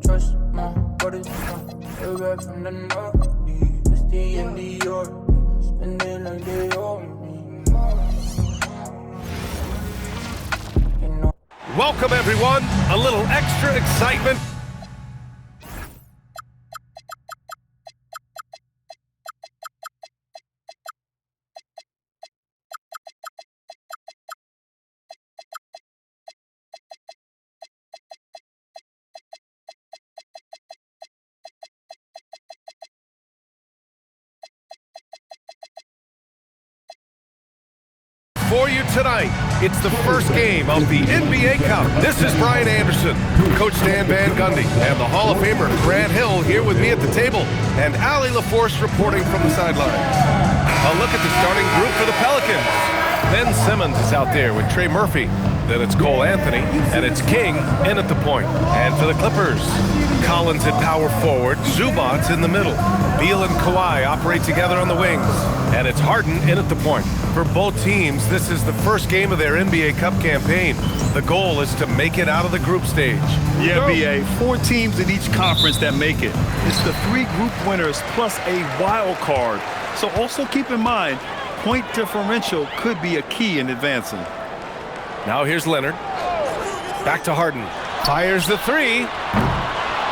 trust my body. Way back from the north, Misty and Dior, spending like they owe me. Welcome, everyone. A little extra excitement. For you tonight, it's the first game of the NBA Cup. This is Brian Anderson, Coach Dan Van Gundy, and the Hall of Famer Grant Hill here with me at the table, and Allie LaForce reporting from the sidelines. A look at the starting group for the Pelicans. Ben Simmons is out there with Trey Murphy. Then it's Cole Anthony, and it's King in at the point. And for the Clippers, Collins at power forward, Zubats in the middle. Beal and Kawhi operate together on the wings, and it's Harden in at the point. For both teams, this is the first game of their NBA Cup campaign. The goal is to make it out of the group stage. Yeah, BA, 4 teams in each conference that make it. It's the 3 group winners plus a wild card. So also keep in mind, point differential could be a key in advancing. Now here's Leonard. Back to Harden. Fires the 3.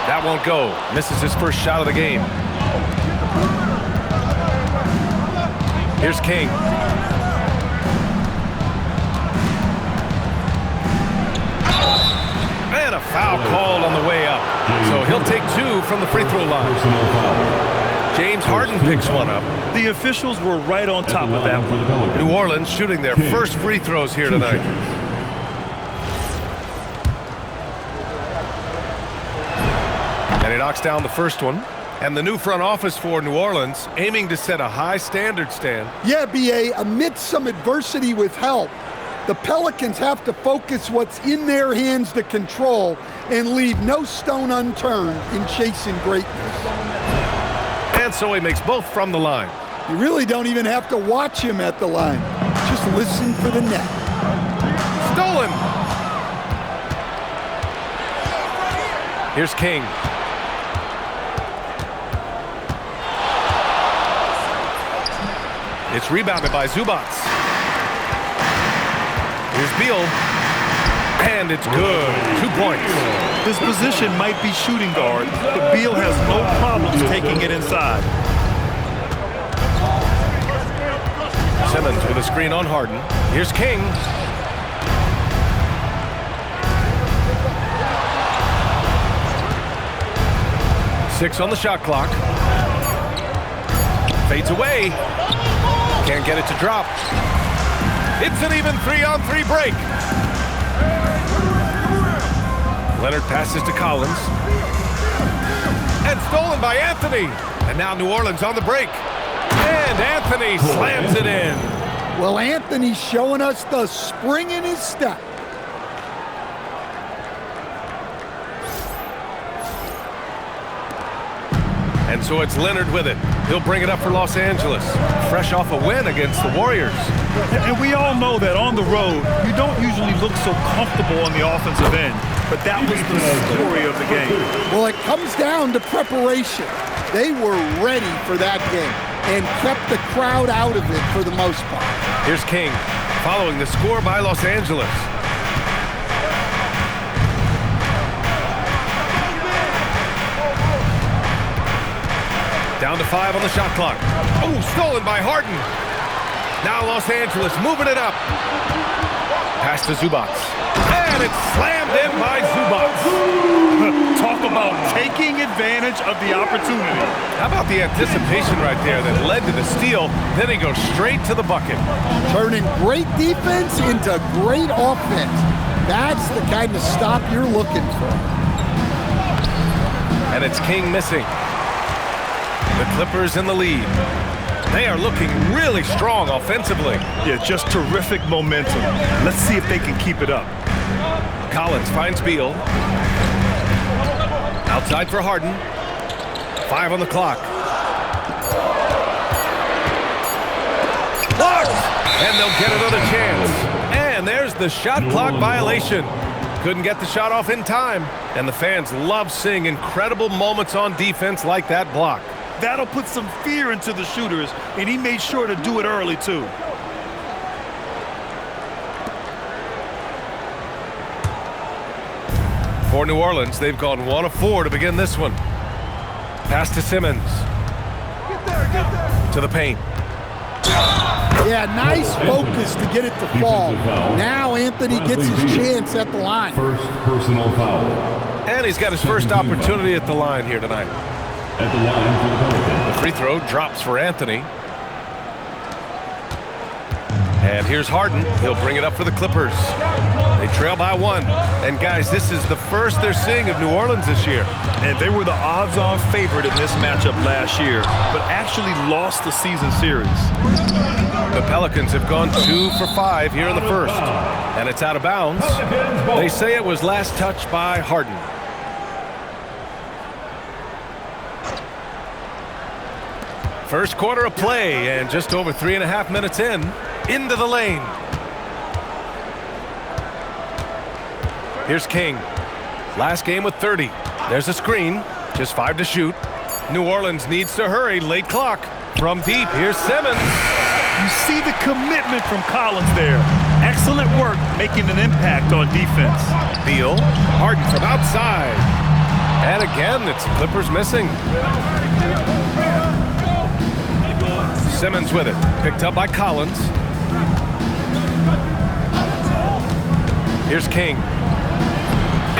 That won't go. Misses his first shot of the game. Here's King. And a foul called on the way up. So he'll take 2 from the free throw line. James Harden picks one up. The officials were right on top of that one. New Orleans shooting their first free throws here tonight. And he knocks down the first one. And the new front office for New Orleans aiming to set a high standard, Stan. Yeah, BA, amidst some adversity with help, the Pelicans have to focus what's in their hands to control and leave no stone unturned in chasing greatness. And so he makes both from the line. You really don't even have to watch him at the line. Just listen for the net. Stolen! Here's King. It's rebounded by Zubats. Here's Beal. And it's good. 2 points. This position might be shooting guard, but Beal has no problems taking it inside. Simmons with a screen on Harden. Here's King. Six on the shot clock. Fades away. Can't get it to drop. It's an even 3-on-3 break. Leonard passes to Collins. And stolen by Anthony. And now New Orleans on the break. And Anthony slams it in. Well, Anthony's showing us the spring in his step. And so it's Leonard with it. He'll bring it up for Los Angeles. Fresh off a win against the Warriors. And we all know that on the road, you don't usually look so comfortable on the offensive end. But that was the story of the game. Well, it comes down to preparation. They were ready for that game and kept the crowd out of it for the most part. Here's King, following the score by Los Angeles. Down to 5 on the shot clock. Oh, stolen by Harden. Now Los Angeles moving it up. Pass to Zubats. And it's slammed in by Zubats. Talk about taking advantage of the opportunity. How about the anticipation right there that led to the steal? Then he goes straight to the bucket. Turning great defense into great offense. That's the kind of stop you're looking for. And it's King missing. The Clippers in the lead. They are looking really strong offensively. Yeah, just terrific momentum. Let's see if they can keep it up. Collins finds Beal. Outside for Harden. 5 on the clock. Blocked! And they'll get another chance. And there's the shot clock violation. Couldn't get the shot off in time. And the fans love seeing incredible moments on defense like that block. That'll put some fear into the shooters, and he made sure to do it early, too. For New Orleans, they've gone 1 of 4 to begin this one. Pass to Simmons. Get there. To the paint. Yeah, nice focus to get it to fall. Now Anthony gets his chance at the line. First personal foul. And he's got his first opportunity at the line here tonight. At the line for the Pelicans. The free throw drops for Anthony. And here's Harden. He'll bring it up for the Clippers. They trail by 1. And guys, this is the first they're seeing of New Orleans this year. And they were the odds-on favorite in this matchup last year, but actually lost the season series. The Pelicans have gone 2 for 5 here in the first. And it's out of bounds. They say it was last touched by Harden. First quarter of play, and just over 3.5 minutes in. Into the lane. Here's King. Last game with 30. There's a screen. Just 5 to shoot. New Orleans needs to hurry. Late clock. From deep, here's Simmons. You see the commitment from Collins there. Excellent work making an impact on defense. Beal. Harden from outside. And again, it's Clippers missing. Simmons with it. Picked up by Collins. Here's King.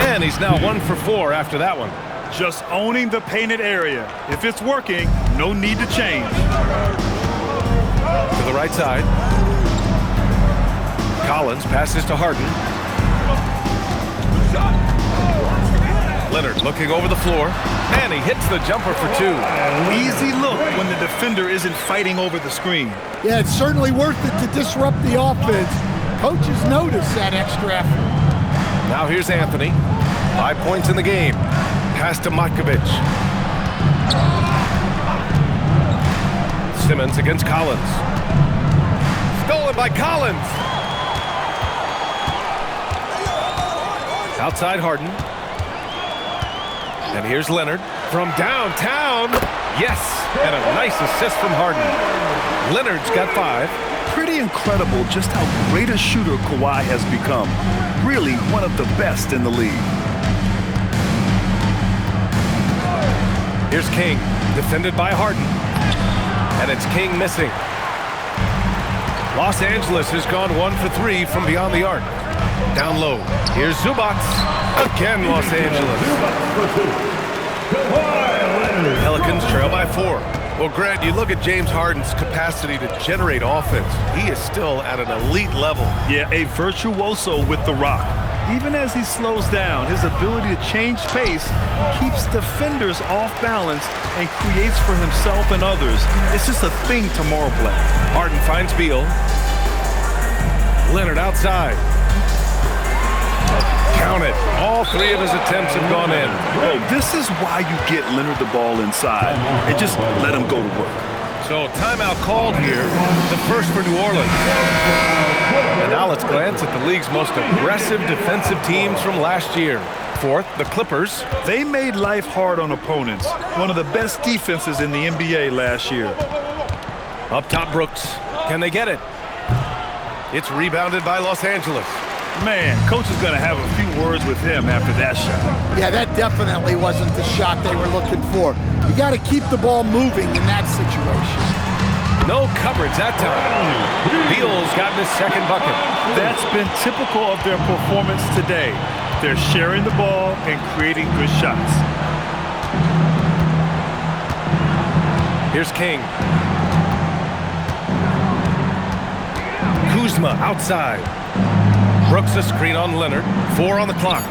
And he's now 1 for 4 after that one. Just owning the painted area. If it's working, no need to change. To the right side. Collins passes to Harden. Leonard looking over the floor. And he hits the jumper for 2. Easy look when the defender isn't fighting over the screen. Yeah, it's certainly worth it to disrupt the offense. Coaches notice that extra effort. Now here's Anthony. 5 points in the game. Pass to Matkovic. Simmons against Collins. Stolen by Collins. Outside Harden. And here's Leonard from downtown. Yes, and a nice assist from Harden. Leonard's got 5. Pretty incredible just how great a shooter Kawhi has become. Really one of the best in the league. Here's King, defended by Harden. And it's King missing. Los Angeles has gone 1 for 3 from beyond the arc. Down low, here's Zubac. Again, Los Angeles. Pelicans trail by 4. Well, Grant, you look at James Harden's capacity to generate offense. He is still at an elite level. Yeah, a virtuoso with the rock. Even as he slows down, his ability to change pace keeps defenders off balance and creates for himself and others. It's just a thing tomorrow play. Harden finds Beal. Leonard outside. Count it. All 3 of his attempts have gone in. Oh, this is why you get Leonard the ball inside and just let him go to work. So timeout called here, the first for New Orleans. And now let's glance at the league's most aggressive defensive teams from last year. Fourth, the Clippers. They made life hard on opponents. One of the best defenses in the NBA last year. Up top, Brooks. Can they get it? It's rebounded by Los Angeles. Man, coach is going to have a few words with him after that shot. Yeah, that definitely wasn't the shot they were looking for. You got to keep the ball moving in that situation. No coverage that time. Beal's gotten his second bucket. That's been typical of their performance today. They're sharing the ball and creating good shots. Here's King. Kuzma outside. Brooks a screen on Leonard. 4 on the clock.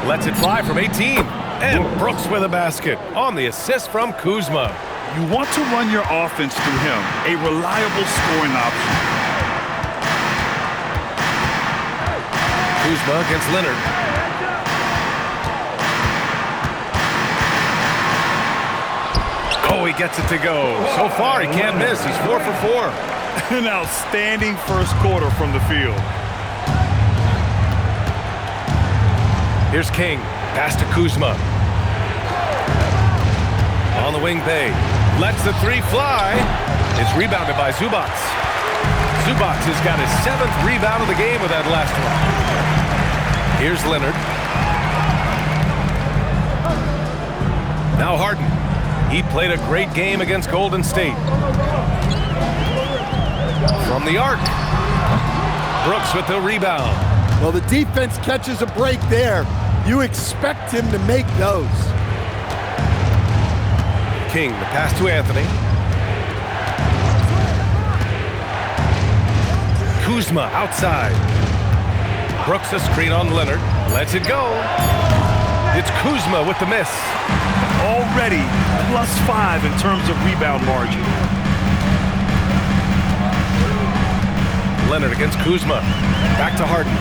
Lets it fly from 18. And Brooks with a basket on the assist from Kuzma. You want to run your offense through him, a reliable scoring option. Kuzma against Leonard. Oh, he gets it to go. So far, he can't miss. He's 4 for 4. An outstanding first quarter from the field. Here's King. Pass to Kuzma. On the wing, Bay. Lets the three fly. It's rebounded by Zubac. Zubac has got his 7th rebound of the game with that last one. Here's Leonard. Now Harden. He played a great game against Golden State. From the arc. Brooks with the rebound. Well, the defense catches a break there. You expect him to make those. King, the pass to Anthony. Kuzma outside. Brooks a screen on Leonard. Lets it go. It's Kuzma with the miss. Already +5 in terms of rebound margin. Leonard against Kuzma. Back to Harden.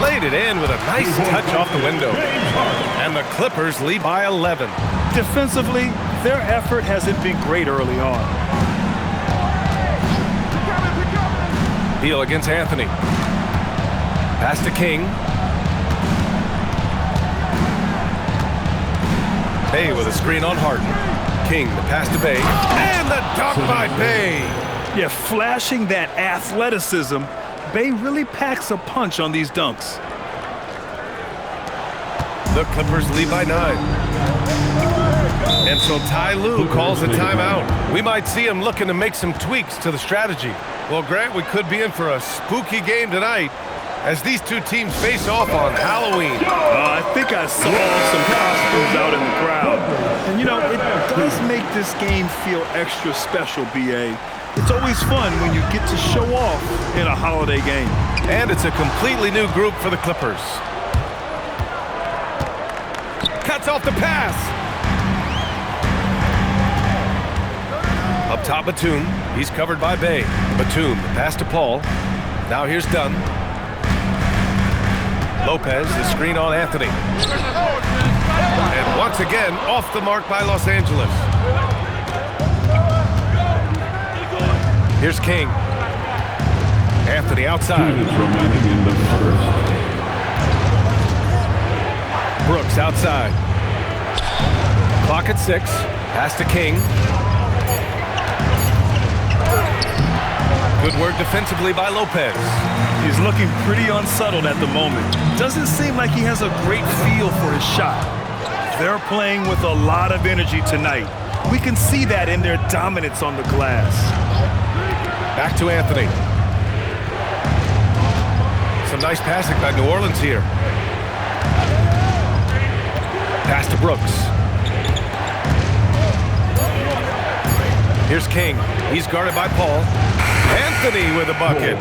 Laid it in with a nice touch off the window. And the Clippers lead by 11. Defensively, their effort hasn't been great early on. Beal against Anthony. Pass to King. Bay with a screen on Harden. King, the pass to Bay. And the dunk by Bay. Yeah, flashing that athleticism, Bay really packs a punch on these dunks. The Clippers lead by 9. And so Ty Lue calls a timeout. We might see him looking to make some tweaks to the strategy. Well, Grant, we could be in for a spooky game tonight as these two teams face off on Halloween. I think I saw some costumes out in the crowd. And, you know, it does make this game feel extra special, B.A. It's always fun when you get to show off in a holiday game. And it's a completely new group for the Clippers. Cuts off the pass. Up top, Batum. He's covered by Bay. Batum, the pass to Paul. Now here's Dunn. Lopez, the screen on Anthony. And once again, off the mark by Los Angeles. Here's King. Anthony outside. Brooks outside. Clock at 6. Pass to King. Good work defensively by Lopez. He's looking pretty unsettled at the moment. Doesn't seem like he has a great feel for his shot. They're playing with a lot of energy tonight. We can see that in their dominance on the glass. Back to Anthony. Some nice passing by New Orleans here. Pass to Brooks. Here's King. He's guarded by Paul. Anthony with a bucket.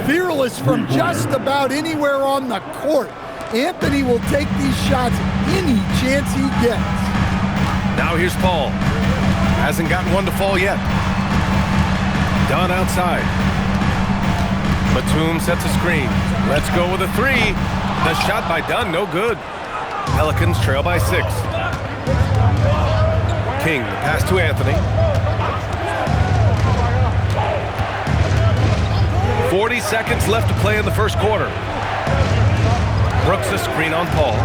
Fearless from just about anywhere on the court. Anthony will take these shots any chance he gets. Now here's Paul. Hasn't gotten one to fall yet. Dunn outside. Batum sets a screen. Let's go with a 3. The shot by Dunn, no good. Pelicans trail by 6. King, the pass to Anthony. 40 seconds left to play in the first quarter. Brooks a screen on Paul.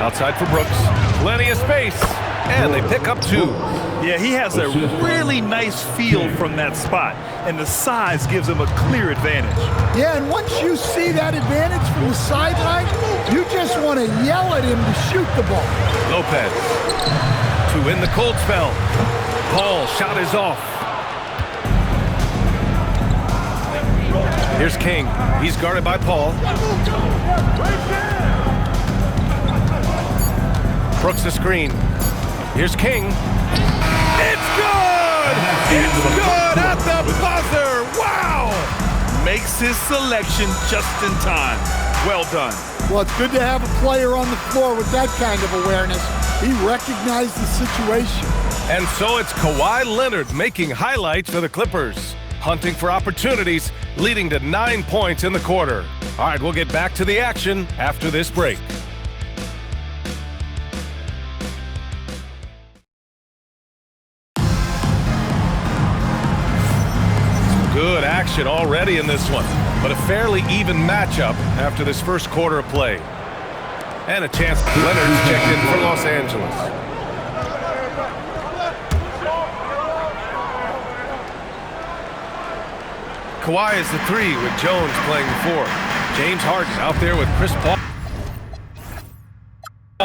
Outside for Brooks. Plenty of space. And they pick up 2. Yeah, he has a really nice feel from that spot, and the size gives him a clear advantage. Yeah, and once you see that advantage from the sideline, you just want to yell at him to shoot the ball. Lopez to win the cold spell. Paul shot is off. Here's King. He's guarded by Paul. Brooks the screen. Here's King. It's good! It's good at the buzzer! Wow! Makes his selection just in time. Well done. Well, it's good to have a player on the floor with that kind of awareness. He recognized the situation. And so it's Kawhi Leonard making highlights for the Clippers, hunting for opportunities, leading to 9 points in the quarter. All right, we'll get back to the action after this break. Good action already in this one, but a fairly even matchup after this first quarter of play. And a chance. Leonard's checked in for Los Angeles. Kawhi is the 3 with Jones playing the 4. James Harden out there with Chris Paul.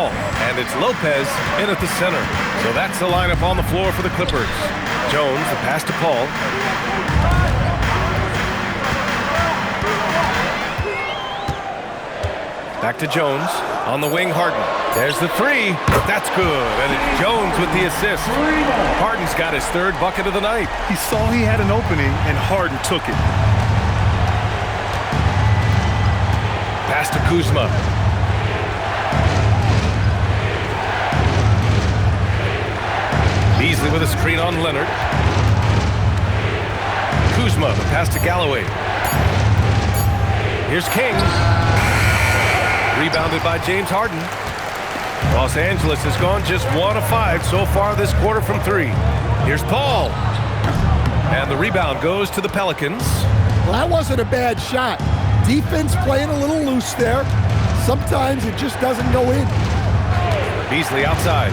And it's Lopez in at the center. So that's the lineup on the floor for the Clippers. Jones, the pass to Paul. Back to Jones. On the wing, Harden. There's the 3. That's good. And it's Jones with the assist. Harden's got his 3rd bucket of the night. He saw he had an opening, and Harden took it. Pass to Kuzma. Beasley with a screen on Leonard. Kuzma, the pass to Galloway. Here's King. Rebounded by James Harden. Los Angeles has gone just 1 of 5 so far this quarter from 3. Here's Paul. And the rebound goes to the Pelicans. Well, that wasn't a bad shot. Defense playing a little loose there. Sometimes it just doesn't go in. Beasley outside.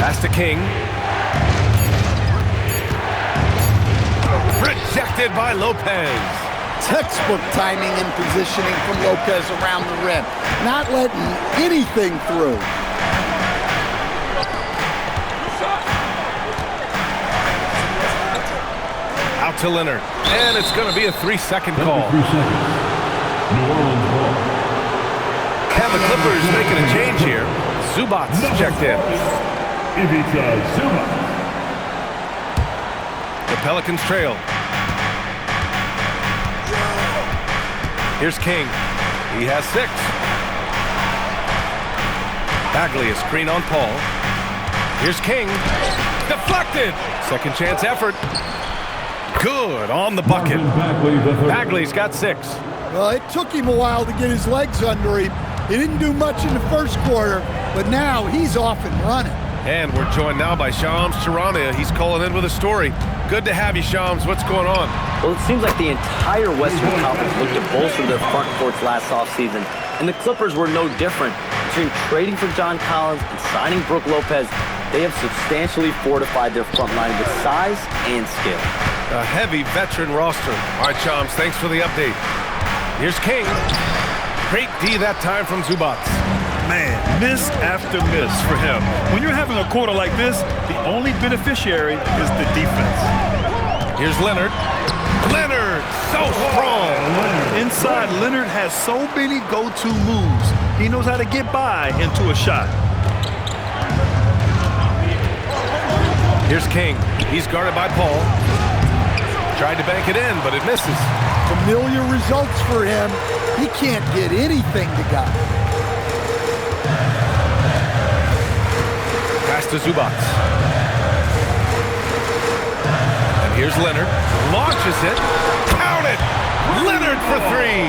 Pass to King. Rejected by Lopez. Textbook timing and positioning from Lopez around the rim. Not letting anything through. Out to Leonard. And it's going to be a 3-second call. 3 seconds. New Orleans ball. And the Clippers making a change here. Zubats checked in. Ivica Zubac. The Pelicans trail. Here's King. He has 6. Bagley, a screen on Paul. Here's King. Deflected. Second chance effort. Good on the bucket. Bagley's got 6. Well, it took him a while to get his legs under him. He didn't do much in the first quarter, but now he's off and running. And we're joined now by Shams Charania. He's calling in with a story. Good to have you, Shams. What's going on? Well, it seems like the entire Western Conference looked to bolster their front courts last offseason, and the Clippers were no different. Between trading for John Collins and signing Brook Lopez, they have substantially fortified their front line with size and skill. A heavy veteran roster. All right, Shams, thanks for the update. Here's King. Great D that time from Zubats. Man, miss after miss for him. When you're having a quarter like this, the only beneficiary is the defense. Here's Leonard. Leonard, so strong. Inside, Leonard has so many go-to moves. He knows how to get by into a shot. Here's King. He's guarded by Paul. Tried to bank it in, but it misses. Familiar results for him. He can't get anything to go. Pass to Zubats. And here's Leonard. Launches it. Count it! Leonard for 3.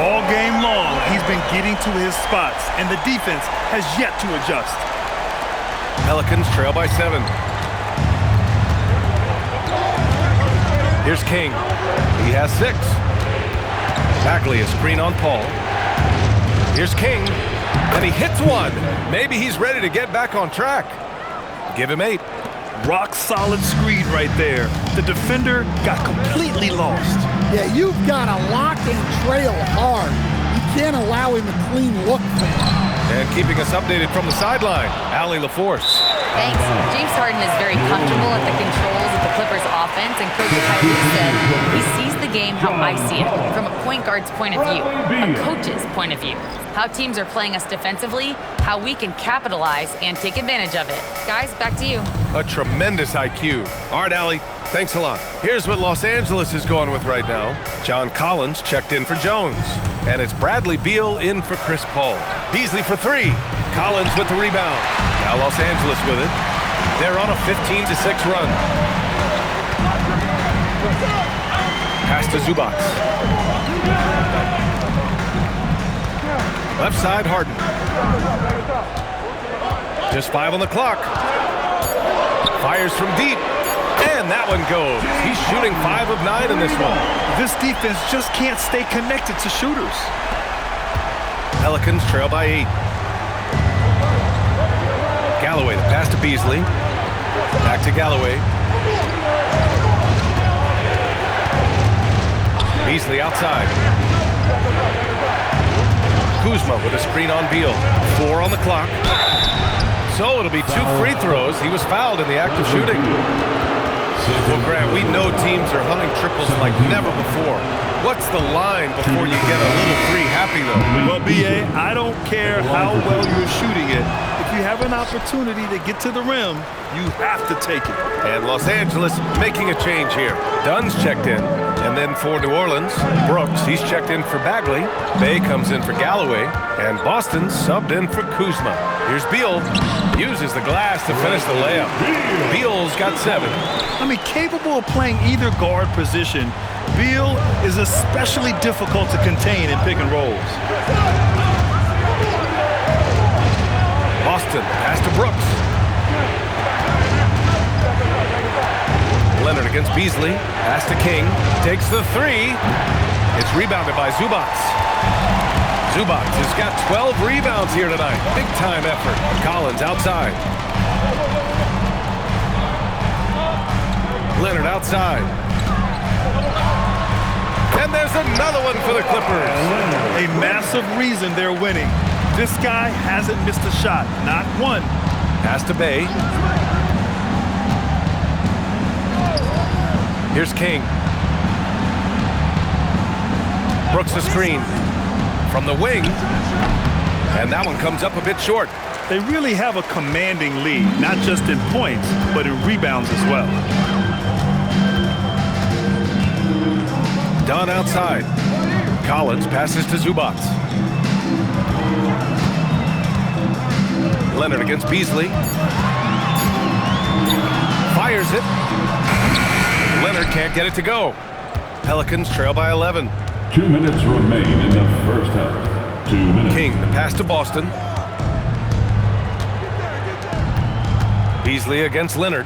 All game long, he's been getting to his spots, and the defense has yet to adjust. Pelicans trail by 7. Here's King. He has 6. Bagley, a screen on Paul. Here's King. And he hits one. Maybe he's ready to get back on track. Give him 8. Rock solid screen right there. The defender got completely lost. Yeah, you've got to lock and trail hard. You can't allow him a clean look for him. And keeping us updated from the sideline, Allie LaForce. Thanks. James Harden is very comfortable at the controls of the Clippers offense, and Coach Kyrie said he sees the game how I see it, from a point guard's point of view, a coach's point of view. How teams are playing us defensively, how we can capitalize and take advantage of it. Guys, back to you. A tremendous IQ. All right, Allie, thanks a lot. Here's what Los Angeles is going with right now. John Collins checked in for Jones. And it's Bradley Beal in for Chris Paul. Beasley for 3. Collins with the rebound. Now Los Angeles with it. They're on a 15-6 run. Pass to Zubats. Left side, Harden. Just 5 on the clock. Fires from deep. And that one goes. He's shooting 5 of 9 in this one. This defense just can't stay connected to shooters. Pelicans trail by 8. Galloway, the pass to Beasley. Back to Galloway. Beasley outside. Kuzma with a screen on Beal. 4 on the clock. So it'll be 2 free throws. He was fouled in the act of shooting. Well, Grant, we know teams are hunting triples like never before. What's the line before you get a little free happy, though? Well, B.A., I don't care how well you're shooting it. If you have an opportunity to get to the rim, you have to take it. And Los Angeles making a change here. Dunn's checked in. And then for New Orleans, Brooks, he's checked in for Bagley. Bay comes in for Galloway. And Boston subbed in for Kuzma. Here's Beal. Uses the glass to finish the layup. Beal's got 7. I mean, capable of playing either guard position, Beal is especially difficult to contain in pick and rolls. Boston, pass to Brooks. Leonard against Beasley. Pass to King. Takes the 3. It's rebounded by Zubac. Zubac has got 12 rebounds here tonight. Big time effort. Collins outside. Leonard outside. And there's another one for the Clippers. A massive reason they're winning. This guy hasn't missed a shot, not one. Pass to Bay. Here's King. Brooks the screen from the wing. And that one comes up a bit short. They really have a commanding lead, not just in points, but in rebounds as well. Dunn outside. Collins passes to Zubac. Leonard against Beasley. Fires it. Leonard can't get it to go. Pelicans trail by 11. 2 minutes remain in the first half. 2 minutes. King, the pass to Boston. Beasley against Leonard.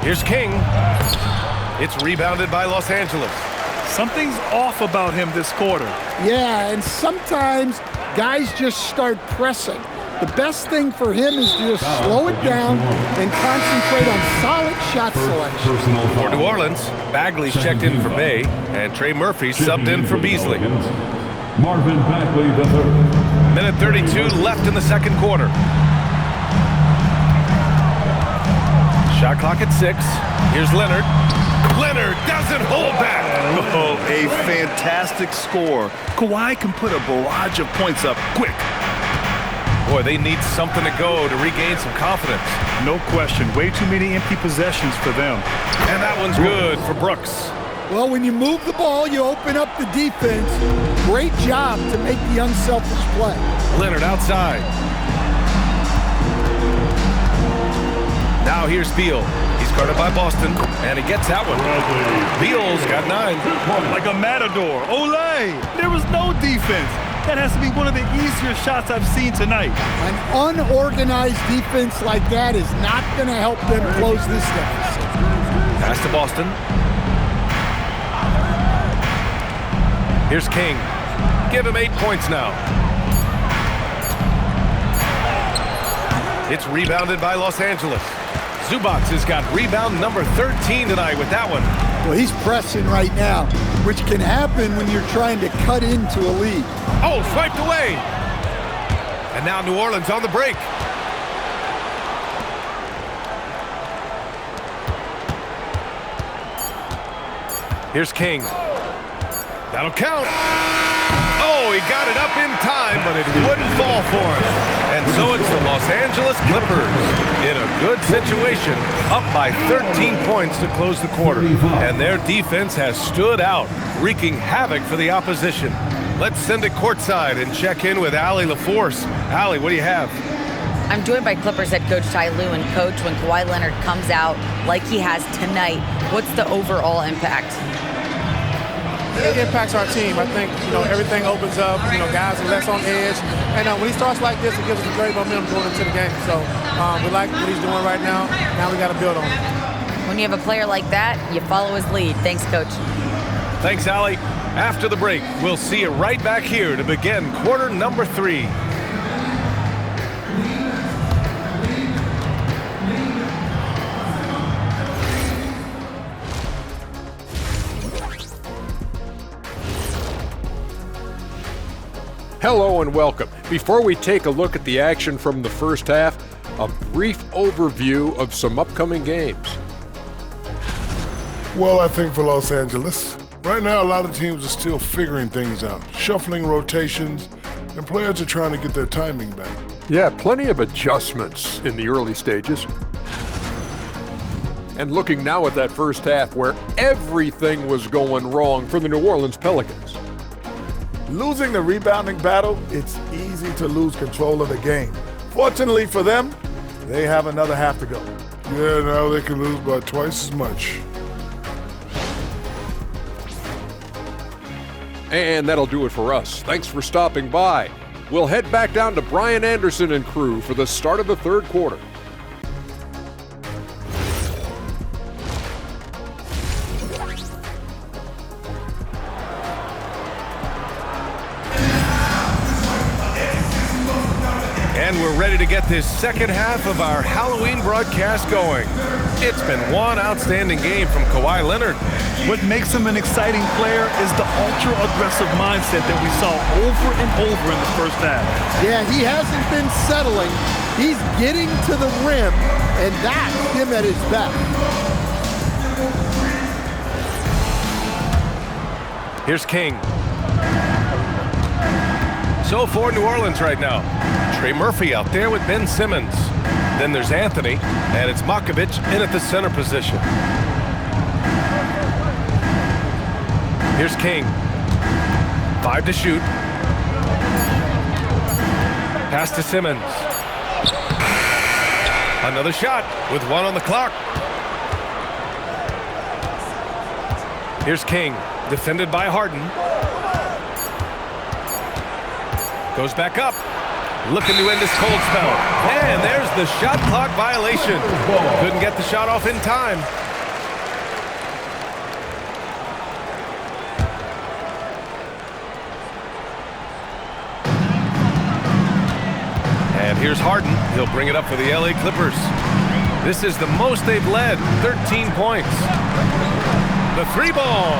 Here's King. It's rebounded by Los Angeles. Something's off about him this quarter. Yeah, and sometimes guys just start pressing. The best thing for him is to just slow it down and concentrate on solid shot selection. For New Orleans, Bagley's checked in for Bay, and Trey Murphy subbed in for Beasley. Marvin Bagley III. Minute 32 left in the second quarter. Shot clock at 6. Here's Leonard. Leonard doesn't hold back. Oh, a fantastic score. Kawhi can put a barrage of points up quick. Boy, they need something to go to regain some confidence. No question. Way too many empty possessions for them. And that one's good for Brooks. Well, when you move the ball, you open up the defense. Great job to make the unselfish play. Leonard outside. Now here's Beal. He's guarded by Boston, and he gets that one. Beal's got 9. Like a matador. Olay! There was no defense. That has to be one of the easier shots I've seen tonight. An unorganized defense like that is not going to help them close this deficit. Pass to Boston. Here's King. Give him 8 points now. It's rebounded by Los Angeles. Zubac has got rebound number 13 tonight with that one. Well, he's pressing right now, which can happen when you're trying to cut into a lead. Oh, swiped away. And now New Orleans on the break. Here's King. That'll count. Oh, he got it up in time, but it wouldn't fall for him. And so it's the Los Angeles Clippers in a good situation, up by 13 points to close the quarter. And their defense has stood out, wreaking havoc for the opposition. Let's send it courtside and check in with Allie LaForce. Allie, what do you have? I'm joined by Clippers head coach Ty Lue. And coach, when Kawhi Leonard comes out like he has tonight, what's the overall impact? it impacts our team. I think, everything opens up. Guys are less on edge. And when he starts like this, it gives us a great momentum going into the game. So we like what he's doing right now. Now we got to build on it. When you have a player like that, you follow his lead. Thanks, Coach. Thanks, Allie. After the break, we'll see you right back here to begin quarter number 3. Hello and welcome. Before we take a look at the action from the first half, a brief overview of some upcoming games. Well, I think for Los Angeles, right now a lot of teams are still figuring things out, shuffling rotations, and players are trying to get their timing back. Yeah, plenty of adjustments in the early stages. And looking now at that first half where everything was going wrong for the New Orleans Pelicans. Losing the rebounding battle, it's easy to lose control of the game. Fortunately for them, they have another half to go. Yeah, now they can lose by twice as much. And that'll do it for us. Thanks for stopping by. We'll head back down to Brian Anderson and crew for the start of the third quarter. And we're ready to get this second half of our Halloween broadcast going. It's been one outstanding game from Kawhi Leonard. What makes him an exciting player is the ultra-aggressive mindset that we saw over and over in the first half. Yeah, he hasn't been settling. He's getting to the rim, and that's him at his best. Here's King. So for New Orleans right now, Trey Murphy out there with Ben Simmons. Then there's Anthony, and it's Makovich in at the center position. Here's King. 5 to shoot. Pass to Simmons. Another shot with 1 on the clock. Here's King, defended by Harden. Goes back up. Looking to end this cold spell. And there's the shot clock violation. Couldn't get the shot off in time. And here's Harden. He'll bring it up for the LA Clippers. This is the most they've led, 13 points. The 3-ball.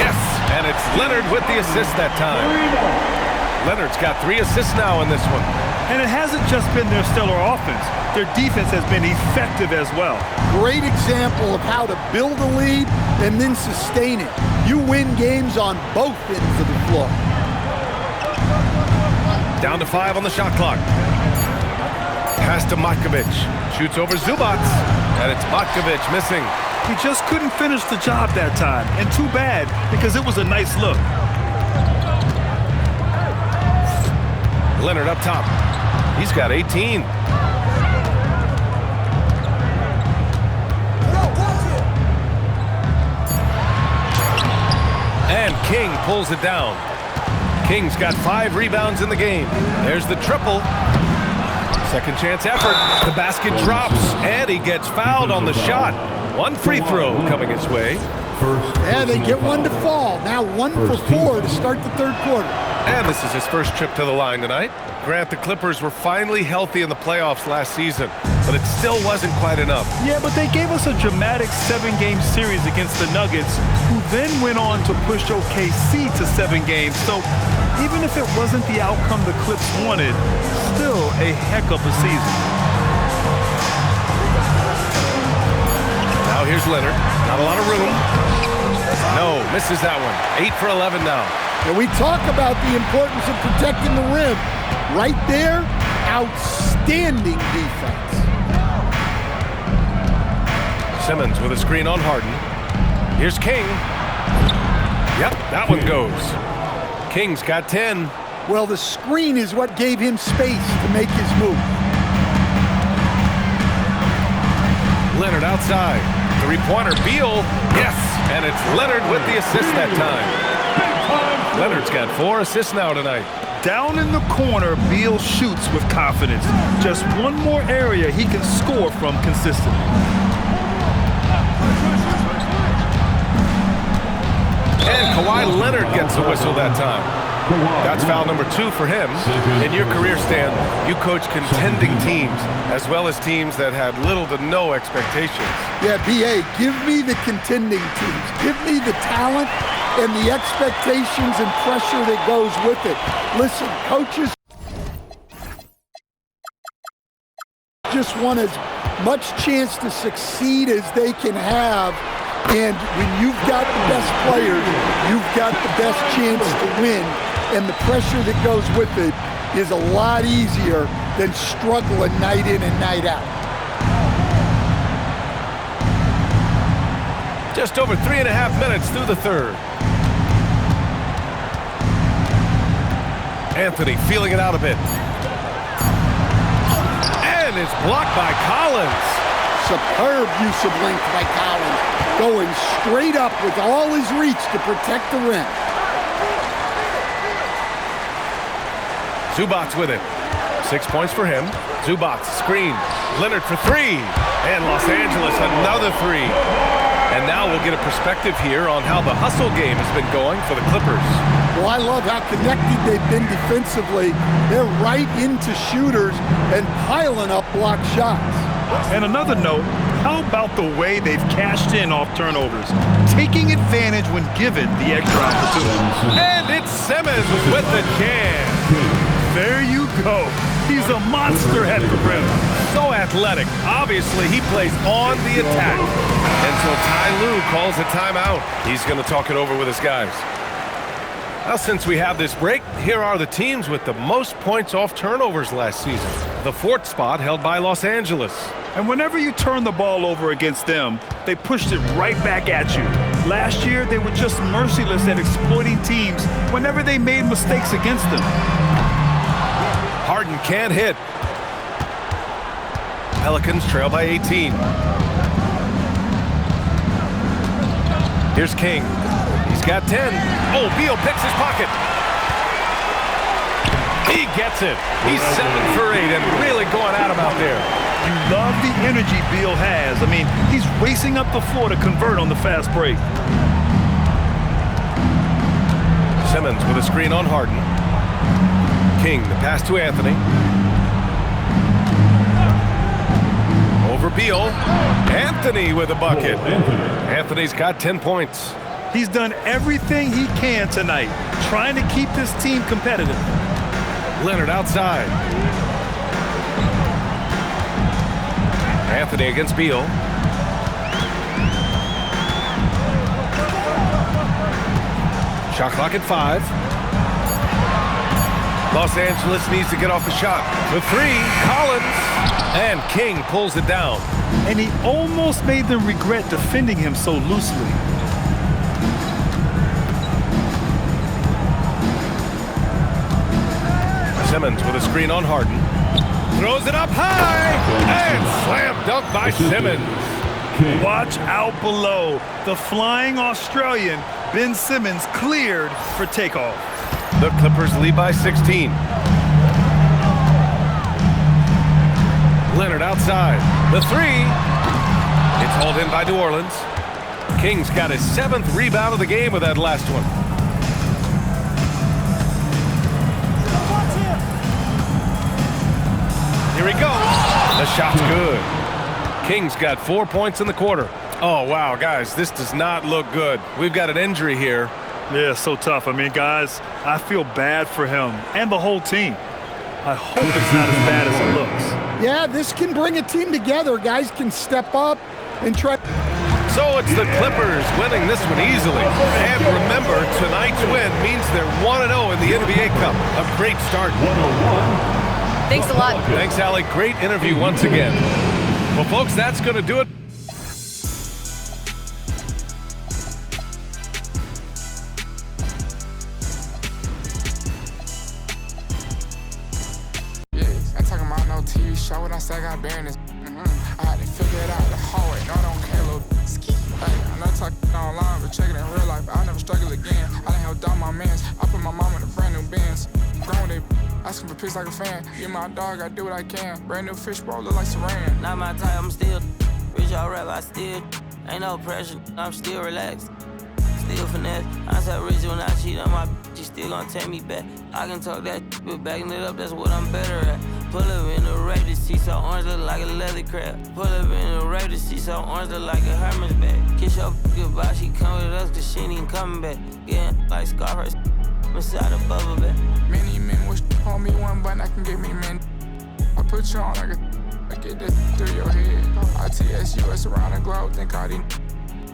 Yes, and it's Leonard with the assist that time. Leonard's got 3 assists now in this one. And it hasn't just been their stellar offense. Their defense has been effective as well. Great example of how to build a lead and then sustain it. You win games on both ends of the floor. Down to 5 on the shot clock. Pass to Makovich. Shoots over Zubac. And it's Makovich missing. He just couldn't finish the job that time. And too bad, because it was a nice look. Leonard up top. He's got 18. And King pulls it down. King's got 5 rebounds in the game. There's the triple. Second chance effort. The basket drops, and he gets fouled on the shot. 1 free throw coming his way. Yeah, they get 1 to fall. Now 1 for 4 to start the third quarter. And this is his first trip to the line tonight. Grant, the Clippers were finally healthy in the playoffs last season, but it still wasn't quite enough. Yeah, but they gave us a dramatic 7-game series against the Nuggets, who then went on to push OKC to 7 games. So even if it wasn't the outcome the Clips wanted, still a heck of a season. Now here's Leonard. Not a lot of room. No, misses that one. 8 for 11 now. And we talk about the importance of protecting the rim. Right there, outstanding defense. Simmons with a screen on Harden. Here's King. Yep, that one goes. King's got 10. Well, the screen is what gave him space to make his move. Leonard outside. 3-pointer. Beal. Yes, and it's Leonard with the assist that time. Leonard's got 4 assists now tonight. Down in the corner, Beal shoots with confidence. Just one more area he can score from consistently. And Kawhi Leonard gets a whistle that time. That's foul number 2 for him. In your career, Stan, you coach contending teams as well as teams that had little to no expectations. Yeah, B.A., give me the contending teams. Give me the talent and the expectations and pressure that goes with it. Listen, coaches just want as much chance to succeed as they can have. And when you've got the best players, you've got the best chance to win. And the pressure that goes with it is a lot easier than struggling night in and night out. Just over 3.5 minutes through the third. Anthony feeling it out a bit. And it's blocked by Collins. Superb use of length by Collins, going straight up with all his reach to protect the rim. Zubac with it. 6 points for him. Zubac screen. Leonard for 3. And Los Angeles another 3. And now we'll get a perspective here on how the hustle game has been going for the Clippers. Well, I love how connected they've been defensively. They're right into shooters and piling up block shots. And another note, how about the way they've cashed in off turnovers, taking advantage when given the extra opportunity. And it's Simmons with the jam. There you go. He's a monster at the rim. So athletic. Obviously, he plays on the attack. And so Ty Lue calls a timeout. He's going to talk it over with his guys. Now, since we have this break, here are the teams with the most points off turnovers last season. The 4th spot held by Los Angeles. And whenever you turn the ball over against them, they pushed it right back at you. Last year, they were just merciless at exploiting teams whenever they made mistakes against them. Harden can't hit. Pelicans trail by 18. Here's King. He's got 10. Oh, Beal picks his pocket. He gets it. He's 7 for 8 and really going at him out there. You love the energy Beal has. I mean, he's racing up the floor to convert on the fast break. Simmons with a screen on Harden. King, the pass to Anthony. Over Beal. Anthony with a bucket. Anthony's got 10 points. He's done everything he can tonight, trying to keep this team competitive. Leonard outside. Anthony against Beal. Shot clock at 5. Los Angeles needs to get off a shot. The 3, Collins. And King pulls it down. And he almost made them regret defending him so loosely. Simmons with a screen on Harden. Throws it up high. And slam dunk by Simmons. Watch out below. The flying Australian, Ben Simmons, cleared for takeoff. The Clippers lead by 16. Leonard outside. The 3. It's hauled in by New Orleans. King's got his 7th rebound of the game with that last one. Here he goes. The shot's good. King's got 4 points in the quarter. Oh, wow, guys, this does not look good. We've got an injury here. Yeah, so tough. I mean, guys, I feel bad for him and the whole team. I hope it's not as bad as it looks. Yeah, this can bring a team together. Guys can step up and try. So it's the Clippers winning this one easily. And remember, tonight's win means they're 1-0 in the NBA Cup. A great start. Thanks a lot. Thanks, Allie. Great interview once again. Well, folks, that's going to do it. TV show when I say I got business. I had to figure it out the hard way. No, I don't care, little ski. Hey, I know talking online, but check it in real life. I'll never struggle again. I done helped out my mans. I put my mom in a brand new Benz. Grown they asking for pics like a fan. You my dog, I do what I can. Brand new fishbowl, look like Saran. Not my type, I'm still rich out rap, I still ain't no pressure, I'm still relaxed. Still finesse. I said rich when I cheat on my bitch, she still gon' take me back. I can talk that but backing it up, that's what I'm better at. Pull up in the rape, the seat so orange look like a leather crab. Pull up in the rape, the seat so orange look like a Hermes bag. Kiss your goodbye, she come with us cause she ain't even coming back. Getting like Scarface inside a bubble bag. Many men wish on me one button, I can give me men. I put you on like I get this through your head. ITS around the globe, think all these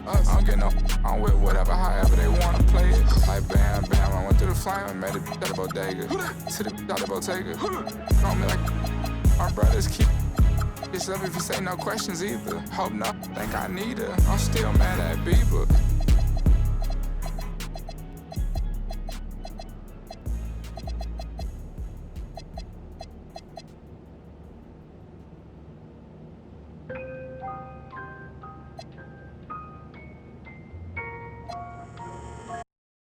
I don't get no, I'm with whatever, however they wanna play it. Like bam, bam, I went through the flame and met a at the bodega. To the at the Bottega. Call me like my brothers keep this up if you say no questions either. Hope not, think I need her. I'm still mad at Bieber.